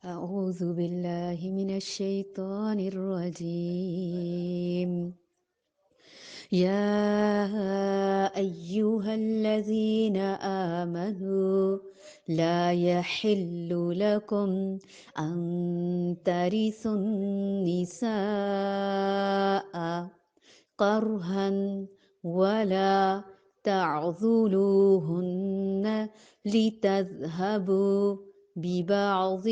أعوذ بالله من الشيطان الرجيم. يا أيها الذين آمنوا لا يحل لكم أن ترثوا النساء قرها ولا تعضلوهن لتذهبوا ببعض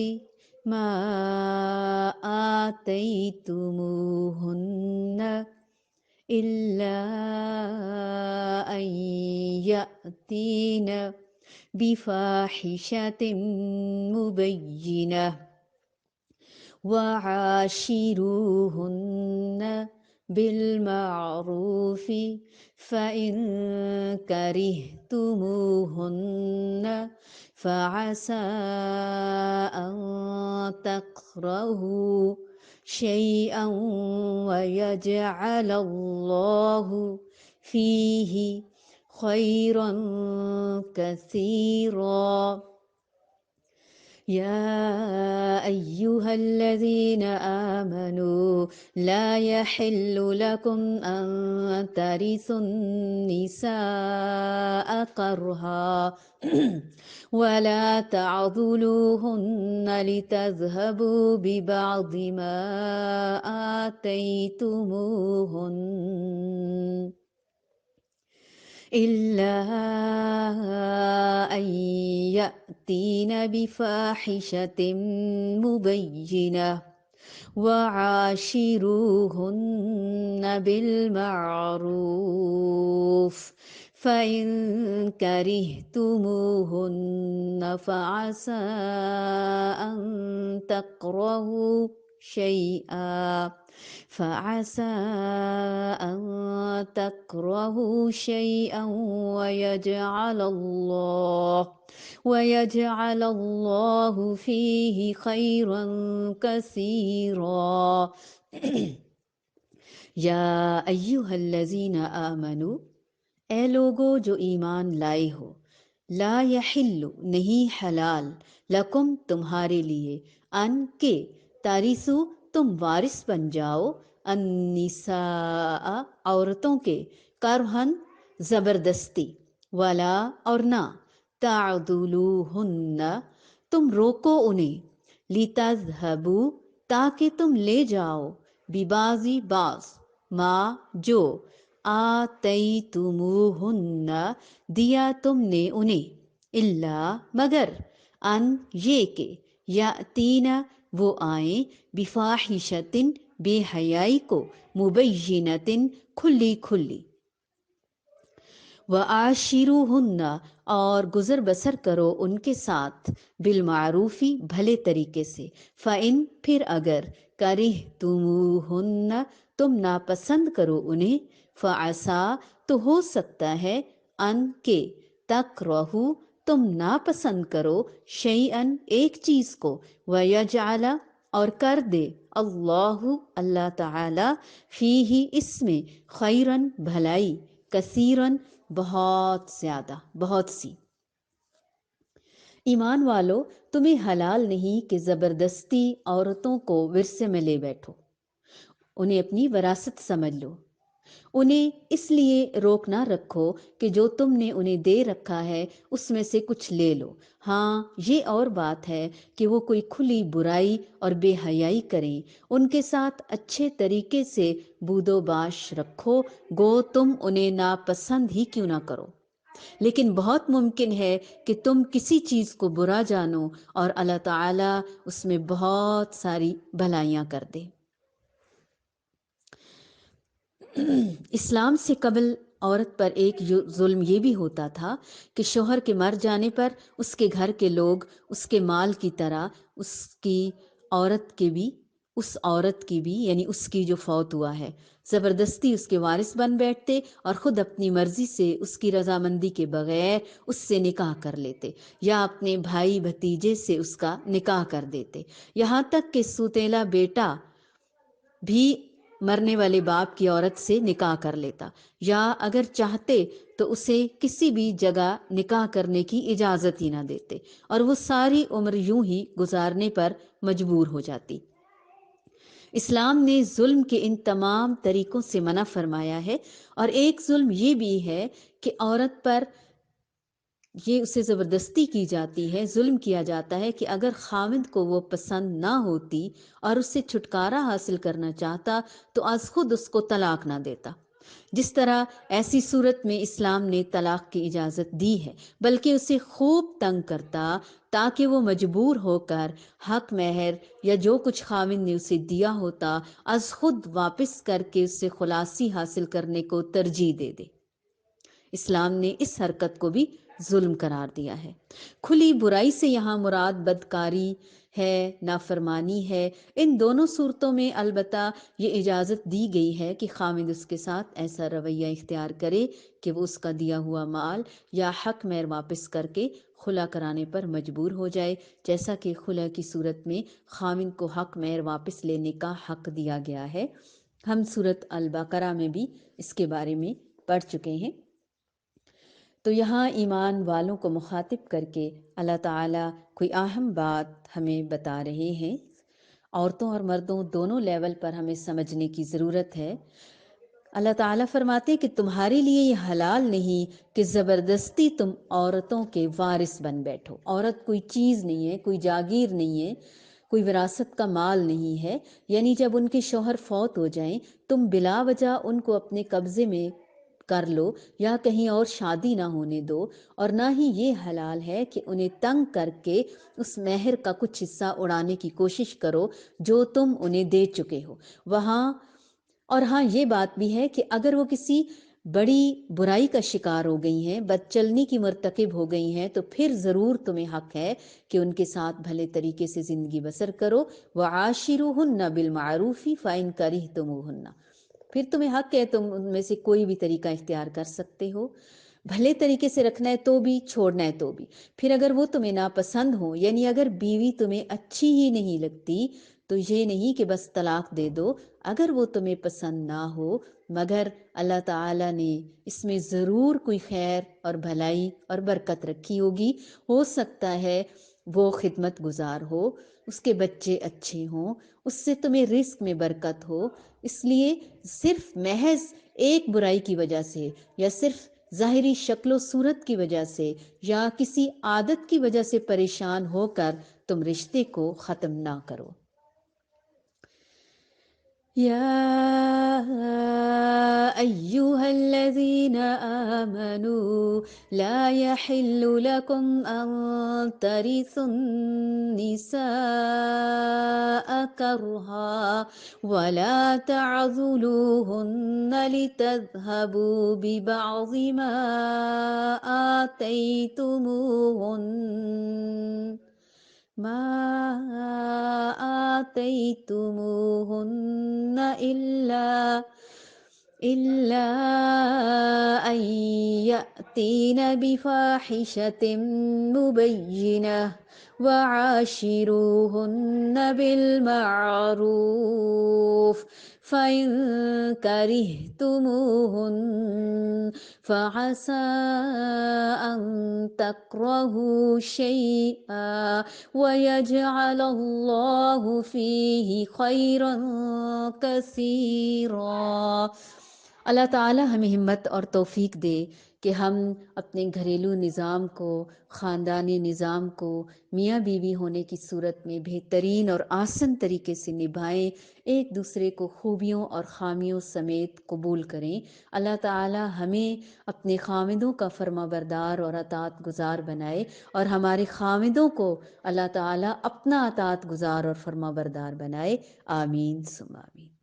ما آتيتموهن إلا أن يأتين بفاحشة مبينة وعاشروهن بالمعروف فإن كرهتموهن فعسى أن تكرهوا شيئا ويجعل الله فيه خيرا كثيرا. يا أيها الذين آمنوا لا يحل لكم أن ترثوا النساء كرها ولا تعضلوهن لتذهبوا ببعض ما آتيتموهن إلا أن يأتين بفاحشة مبينة وعاشروهن بالمعروف فإن كرهتموهن فعسى أن تكرهوا شيئا ويجعل الله فيه خيرا كثيرا. یا ایہا الذین آمنو، اے لوگو جو ایمان لائے ہو، لا یحل نہیں حلال، لکم تمہارے لیے، ان کے تارثو تم وارث بن جاؤ، النساء عورتوں کے، کرہن زبردستی، ولا اور نہ، تعدلوہن تم روکو انہیں، لتذہبوا تاکہ تم لے جاؤ، ببازی بعض، ما جو، آتیتموہن دیا تم نے انہیں، الا مگر، ان یہ کہ، یاتینا وہ آئیں، بفاحشتن بے حیائی کو، مبینتن کھلی کھلی، وعاشروہن اور گزر بسر کرو ان کے ساتھ، بالمعروفی بھلے طریقے سے، فإن پھر اگر، کرہتموہن تم ناپسند کرو انہیں، فعسا تو ہو سکتا ہے، ان کے، تکرہو تم ناپسند کرو، شیئن ایک چیز کو، ویجعل اور کر دے، اللہ تعالی، فیہ اس میں، خیرن بھلائی، کثیرن بہت زیادہ، بہت سی۔ ایمان والو، تمہیں حلال نہیں کہ زبردستی عورتوں کو ورثے میں لے بیٹھو، انہیں اپنی وراثت سمجھ لو، انہیں اس لیے روک نہ رکھو کہ جو تم نے انہیں دے رکھا ہے اس میں سے کچھ لے لو، ہاں یہ اور بات ہے کہ وہ کوئی کھلی برائی اور بے حیائی کریں، ان کے ساتھ اچھے طریقے سے بود و باش رکھو، گو تم انہیں ناپسند ہی کیوں نہ کرو، لیکن بہت ممکن ہے کہ تم کسی چیز کو برا جانو اور اللہ تعالیٰ اس میں بہت ساری بھلائیاں کر دے۔ اسلام سے قبل عورت پر ایک ظلم یہ بھی ہوتا تھا کہ شوہر کے مر جانے پر اس کے گھر کے لوگ اس کے مال کی طرح اس عورت کی بھی یعنی اس کی جو فوت ہوا ہے، زبردستی اس کے وارث بن بیٹھتے اور خود اپنی مرضی سے اس کی رضامندی کے بغیر اس سے نکاح کر لیتے، یا اپنے بھائی بھتیجے سے اس کا نکاح کر دیتے، یہاں تک کہ سوتیلا بیٹا بھی مرنے والے باپ کی عورت سے نکاح کر لیتا، یا اگر چاہتے تو اسے کسی بھی جگہ نکاح کرنے کی اجازت ہی نہ دیتے، اور وہ ساری عمر یوں ہی گزارنے پر مجبور ہو جاتی۔ اسلام نے ظلم کے ان تمام طریقوں سے منع فرمایا ہے، اور ایک ظلم یہ بھی ہے کہ عورت پر یہ اسے زبردستی کی جاتی ہے، ظلم کیا جاتا ہے کہ اگر خاوند کو وہ پسند نہ ہوتی اور اس سے چھٹکارا حاصل کرنا چاہتا تو از خود اس کو طلاق نہ دیتا۔ جس طرح ایسی صورت میں اسلام نے طلاق کی اجازت دی ہے، بلکہ اسے خوب تنگ کرتا تاکہ وہ مجبور ہو کر حق مہر یا جو کچھ خاوند نے اسے دیا ہوتا از خود واپس کر کے اس سے خلاصی حاصل کرنے کو ترجیح دے دے۔ اسلام نے اس حرکت کو بھی ظلم قرار دیا ہے۔ کھلی برائی سے یہاں مراد بدکاری ہے، نافرمانی ہے۔ ان دونوں صورتوں میں البتہ یہ اجازت دی گئی ہے کہ خاوند اس کے ساتھ ایسا رویہ اختیار کرے کہ وہ اس کا دیا ہوا مال یا حق مہر واپس کر کے خلا کرانے پر مجبور ہو جائے، جیسا کہ خلا کی صورت میں خاوند کو حق مہر واپس لینے کا حق دیا گیا ہے۔ ہم سورۃ البقرہ میں بھی اس کے بارے میں پڑھ چکے ہیں۔ تو یہاں ایمان والوں کو مخاطب کر کے اللہ تعالیٰ کوئی اہم بات ہمیں بتا رہے ہیں۔ عورتوں اور مردوں دونوں لیول پر ہمیں سمجھنے کی ضرورت ہے۔ اللہ تعالیٰ فرماتے کہ تمہارے لیے یہ حلال نہیں کہ زبردستی تم عورتوں کے وارث بن بیٹھو۔ عورت کوئی چیز نہیں ہے، کوئی جاگیر نہیں ہے، کوئی وراثت کا مال نہیں ہے، یعنی جب ان کے شوہر فوت ہو جائیں تم بلا وجہ ان کو اپنے قبضے میں کر لو یا کہیں اور شادی نہ ہونے دو، اور نہ ہی یہ حلال ہے کہ انہیں تنگ کر کے اس مہر کا کچھ حصہ اڑانے کی کوشش کرو جو تم انہیں دے چکے ہو۔ اور ہاں یہ بات بھی ہے کہ اگر وہ کسی بڑی برائی کا شکار ہو گئی ہیں، بد چلنی کی مرتکب ہو گئی ہیں، تو پھر ضرور تمہیں حق ہے کہ ان کے ساتھ بھلے طریقے سے زندگی بسر کرو۔ وَعَاشِرُوهُنَّ بِالْمَعْرُوفِ فَإِنْ كَرِهْتُمُوهُنَّ، پھر تمہیں حق ہے، تم ان میں سے کوئی بھی طریقہ اختیار کر سکتے ہو، بھلے طریقے سے رکھنا ہے تو بھی، چھوڑنا ہے تو بھی۔ پھر اگر وہ تمہیں ناپسند ہو، یعنی اگر بیوی تمہیں اچھی ہی نہیں لگتی تو یہ نہیں کہ بس طلاق دے دو۔ اگر وہ تمہیں پسند نہ ہو مگر اللہ تعالیٰ نے اس میں ضرور کوئی خیر اور بھلائی اور برکت رکھی ہوگی، ہو سکتا ہے وہ خدمت گزار ہو، اس کے بچے اچھے ہوں، اس سے تمہیں رزق میں برکت ہو، اس لیے صرف محض ایک برائی کی وجہ سے یا صرف ظاہری شکل و صورت کی وجہ سے یا کسی عادت کی وجہ سے پریشان ہو کر تم رشتے کو ختم نہ کرو۔ يا أيها الذين آمنوا لا يحل لكم أن ترثوا النساء كرها ولا تعضلوهن لتذهبوا ببعض ما آتيتموهن إلا أن يأتين بفاحشة مبينة وعاشروهن بالمعروف فإن كرهتموهن فعسى أن تكرهوا شيئا ويجعل الله فيه خيرا كثيرا۔ اللہ تعالی ہمیں ہمت اور توفیق دے کہ ہم اپنے گھریلو نظام کو، خاندانی نظام کو میاں بیوی ہونے کی صورت میں بہترین اور آسن طریقے سے نبھائیں، ایک دوسرے کو خوبیوں اور خامیوں سمیت قبول کریں۔ اللہ تعالی ہمیں اپنے خاوندوں کا فرما بردار اور اطاعت گزار بنائے، اور ہمارے خاوندوں کو اللہ تعالی اپنا اطاعت گزار اور فرما بردار بنائے۔ آمین ثم آمین۔